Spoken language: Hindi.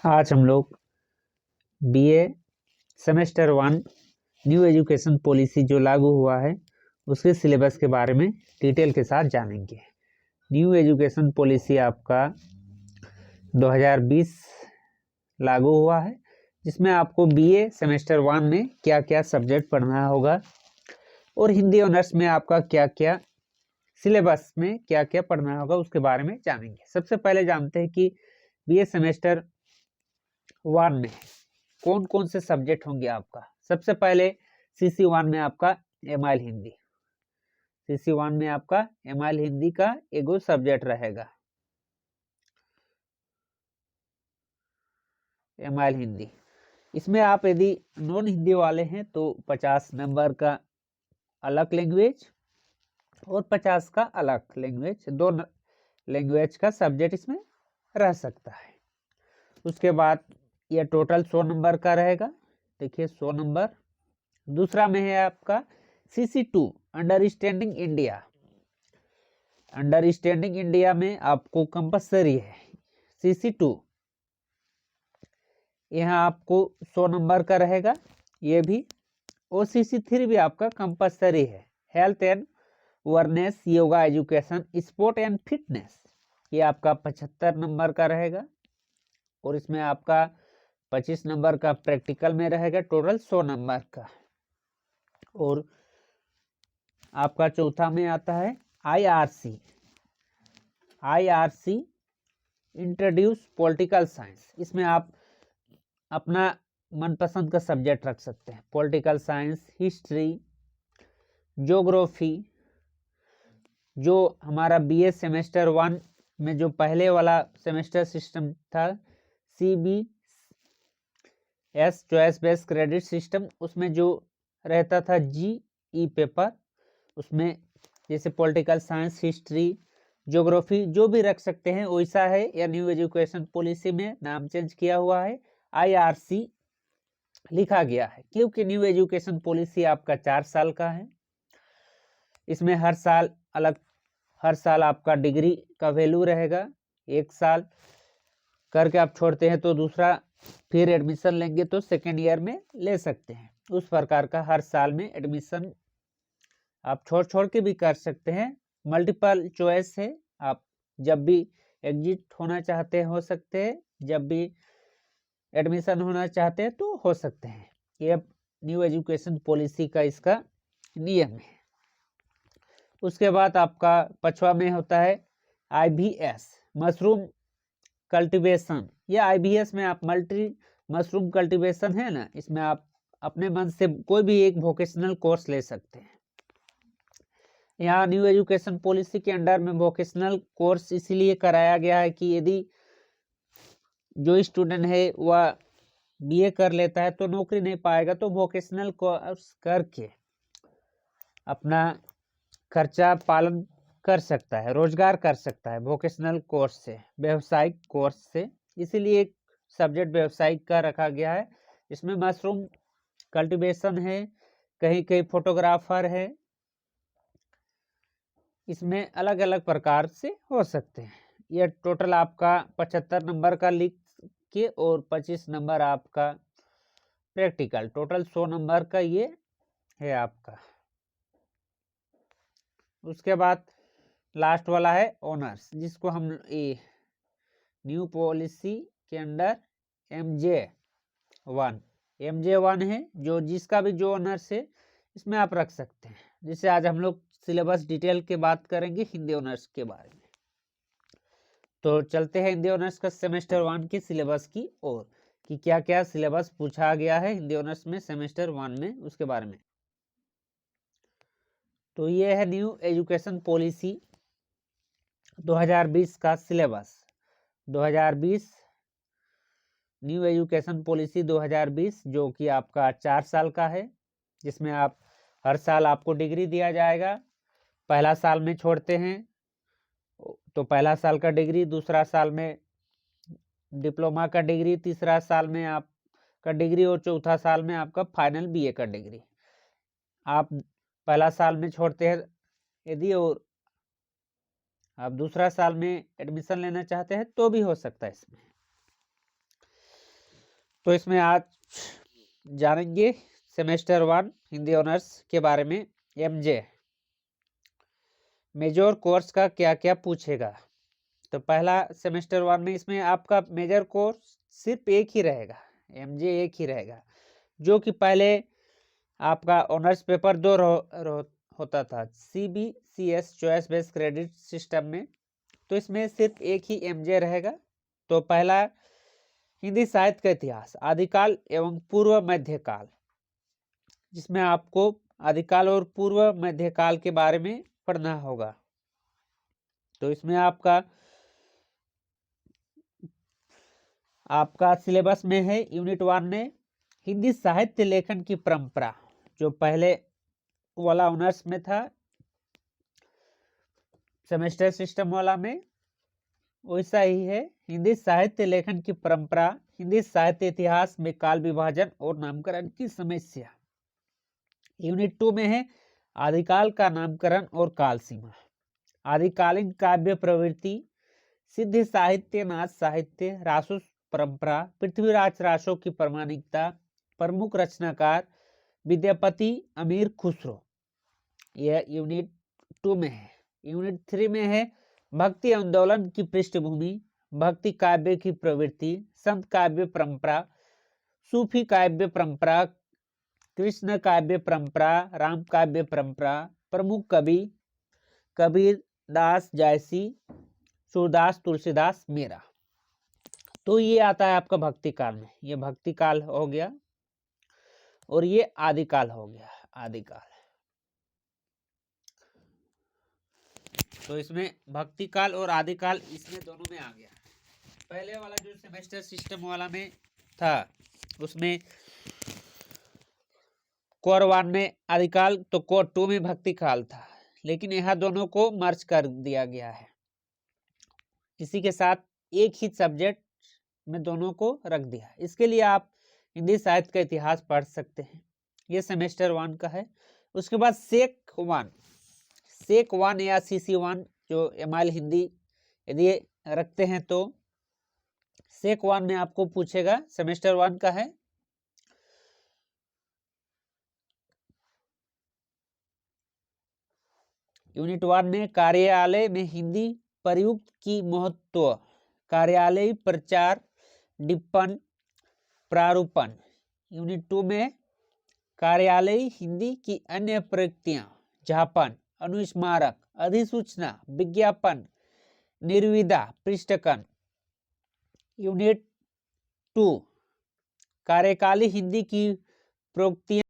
आज हम लोग BA semester 1 new education policy जो लागू हुआ है उसके सिलेबस के बारे में डिटेल के साथ जानेंगे। न्यू एजुकेशन पॉलिसी आपका 2020 लागू हुआ है, जिसमें आपको बीए सेमेस्टर 1 में क्या क्या सब्जेक्ट पढ़ना होगा और हिंदी ऑनर्स में आपका क्या क्या सिलेबस में क्या क्या पढ़ना होगा उसके बारे में जानेंगे। सबसे पहले जानते हैं कि बीए सेमेस्टर 1 में कौन कौन से सब्जेक्ट होंगे आपका। सबसे पहले CC1 में आपका एमआईएल हिंदी, CC1 में आपका एमआईएल हिंदी का एगो सब्जेक्ट रहेगा, एमआईएल हिंदी। इसमें आप यदि नॉन हिंदी वाले हैं तो 50 नंबर का अलग लैंग्वेज और 50 का अलग लैंग्वेज, दो लैंग्वेज का सब्जेक्ट इसमें रह सकता है। उसके बाद यह टोटल 100 नंबर का रहेगा। देखिए 100 नंबर। दूसरा में है आपका CC2 understanding India. Understanding India में आपको कंपलसरी है CC2, यहाँ आपको 100 नंबर का रहेगा ये भी। और CC3 भी आपका कंपलसरी है, health and wellness, yoga, education, sport and fitness, ये आपका 75 नंबर का रहेगा। और इसमें आपका 25 नंबर का प्रैक्टिकल में रहेगा, टोटल 100 नंबर का। और आपका चौथा में आता है IRC इंट्रोड्यूस पॉलिटिकल साइंस। इसमें आप अपना मनपसंद का सब्जेक्ट रख सकते हैं, पॉलिटिकल साइंस, हिस्ट्री, ज्योग्राफी। जो हमारा बीए सेमेस्टर 1 में जो पहले वाला सेमेस्टर सिस्टम था CBS choice based credit system, उसमें जो रहता था GE पेपर, उसमें जैसे पॉलिटिकल साइंस, हिस्ट्री, ज्योग्राफी जो भी रख सकते हैं वैसा है। या न्यू एजुकेशन पॉलिसी में नाम चेंज किया हुआ है, IRC लिखा गया है, क्योंकि न्यू एजुकेशन पॉलिसी आपका 4 साल का है। इसमें हर साल आपका डिग्री का वैल्यू रहेगा। एक साल करके आप छोड़ते हैं तो दूसरा फिर एडमिशन लेंगे तो सेकेंड ईयर में ले सकते हैं। उस प्रकार का हर साल में एडमिशन आप छोड़ के भी कर सकते हैं। मल्टीपल चॉइस है, आप जब भी एग्जिट होना चाहते हैं हो सकते हैं, जब भी एडमिशन होना चाहते हैं तो हो सकते हैं। ये न्यू एजुकेशन पॉलिसी का इसका नियम है। उसके बाद आपका 5वां में होता है IBS मशरूम कल्टीवेशन। या IBS में आप मल्टी मशरूम कल्टीवेशन है ना, इसमें आप अपने मन से कोई भी एक वोकेशनल कोर्स ले सकते हैं। यहाँ न्यू एजुकेशन पॉलिसी के अंडर में वोकेशनल कोर्स इसीलिए कराया गया है कि यदि जो स्टूडेंट है वह बीए कर लेता है तो नौकरी नहीं पाएगा, तो वोकेशनल कोर्स करके अपना खर्चा पालन कर सकता है, रोजगार कर सकता है वोकेशनल कोर्स से, व्यवसायिक कोर्स से। इसीलिए एक सब्जेक्ट व्यवसायिक का रखा गया है। इसमें मशरूम कल्टीवेशन है, कहीं कहीं फोटोग्राफर है, इसमें अलग अलग प्रकार से हो सकते हैं। यह टोटल आपका 75 नंबर का लिख के और 25 नंबर आपका प्रैक्टिकल, टोटल 100 नंबर का ये है आपका। उसके बाद लास्ट वाला है ऑनर्स, जिसको हम न्यू पॉलिसी के अंडर MJ1 है, जो जिसका भी जो ऑनर्स है इसमें आप रख सकते हैं। जिससे आज हम लोग सिलेबस डिटेल के बात करेंगे हिंदी ऑनर्स के बारे में। तो चलते हैं हिंदी ऑनर्स का सेमेस्टर 1 की सिलेबस की ओर, कि क्या क्या सिलेबस पूछा गया है हिंदी ऑनर्स में सेमेस्टर 1 में, उसके बारे में। तो ये है न्यू एजुकेशन पॉलिसी 2020 का सिलेबस। 2020 न्यू एजुकेशन पॉलिसी 2020 जो कि आपका 4 साल का है, जिसमें आप हर साल आपको डिग्री दिया जाएगा। पहला साल में छोड़ते हैं तो पहला साल का डिग्री, दूसरा साल में डिप्लोमा का डिग्री, तीसरा साल में आपका डिग्री और चौथा साल में आपका फाइनल बीए का डिग्री। आप पहला साल में छोड़ते हैं यदि और आप दूसरा साल में एडमिशन लेना चाहते हैं तो भी हो सकता है इसमें। तो इसमें आज जानेंगे सेमेस्टर 1 हिंदी ऑनर्स के बारे में। एमजे मेजर कोर्स का क्या क्या पूछेगा। तो पहला सेमेस्टर 1 में इसमें आपका मेजर कोर्स सिर्फ एक ही रहेगा, एमजे एक ही रहेगा, जो कि पहले आपका ऑनर्स पेपर 2 होता था CBCS choice based credit system में। तो इसमें सिर्फ एक ही एमजे रहेगा। तो पहला हिंदी साहित्य का इतिहास, आदिकाल एवं पूर्व मध्यकाल, जिसमें आपको आदिकाल और पूर्व मध्यकाल के बारे में पढ़ना होगा। तो इसमें आपका सिलेबस में है यूनिट 1 में हिंदी साहित्य लेखन की परंपरा, जो पहले वाला ऑनर्स में था सेमेस्टर सिस्टम वाला में, वैसा ही है हिंदी साहित्य लेखन की परंपरा, हिंदी साहित्य इतिहास में काल विभाजन और नामकरण की समस्या। यूनिट 2 में है आदिकाल का नामकरण और काल सीमा, आदिकालीन काव्य प्रवृत्ति, सिद्ध साहित्य, नाच साहित्य, रासो परंपरा, पृथ्वीराज रासो की प्रामाणिकता, प्रमुख रचनाकार विद्यापति अमीर खुसरो, यह यूनिट 2 में है। यूनिट 3 में है भक्ति आंदोलन की पृष्ठभूमि, भक्ति काव्य की प्रवृत्ति, संत काव्य परंपरा, सूफी काव्य परंपरा, कृष्ण काव्य परंपरा, राम काव्य परंपरा, प्रमुख कवि कबीर दास जयसी, सूरदास तुलसीदास मेरा। तो ये आता है आपका भक्ति काल में, ये भक्ति काल हो गया और ये आदिकाल हो गया, आदिकाल। तो इसमें भक्ति काल और आदिकाल इसमें दोनों में आ गया। पहले वाला जो सेमेस्टर सिस्टम वाला में था उसमें कोर 1 में आदिकाल तो कोर 2 में भक्ति काल था, लेकिन यहाँ दोनों को मर्ज कर दिया गया है, इसी के साथ एक ही सब्जेक्ट में दोनों को रख दिया। इसके लिए आप हिंदी साहित्य का इतिहास पढ़ सकते हैं, ये सेमेस्टर 1 का है। उसके बाद सेक 1 या CC1 जो एमआईएल हिंदी यदि रखते हैं तो सेक 1 में आपको पूछेगा, सेमेस्टर 1 का है। यूनिट 1 में कार्यालय में हिंदी प्रयुक्त की महत्व, कार्यालय प्रचार, टिप्पण, प्रारूपण। यूनिट 2 में कार्यालय हिंदी की अन्य प्रयुक्तियां, झापन, अनुस्मारक, अधिसूचना, विज्ञापन, निर्विदा, पृष्ठकन। यूनिट 2 कार्यकाली हिंदी की प्रयुक्तियां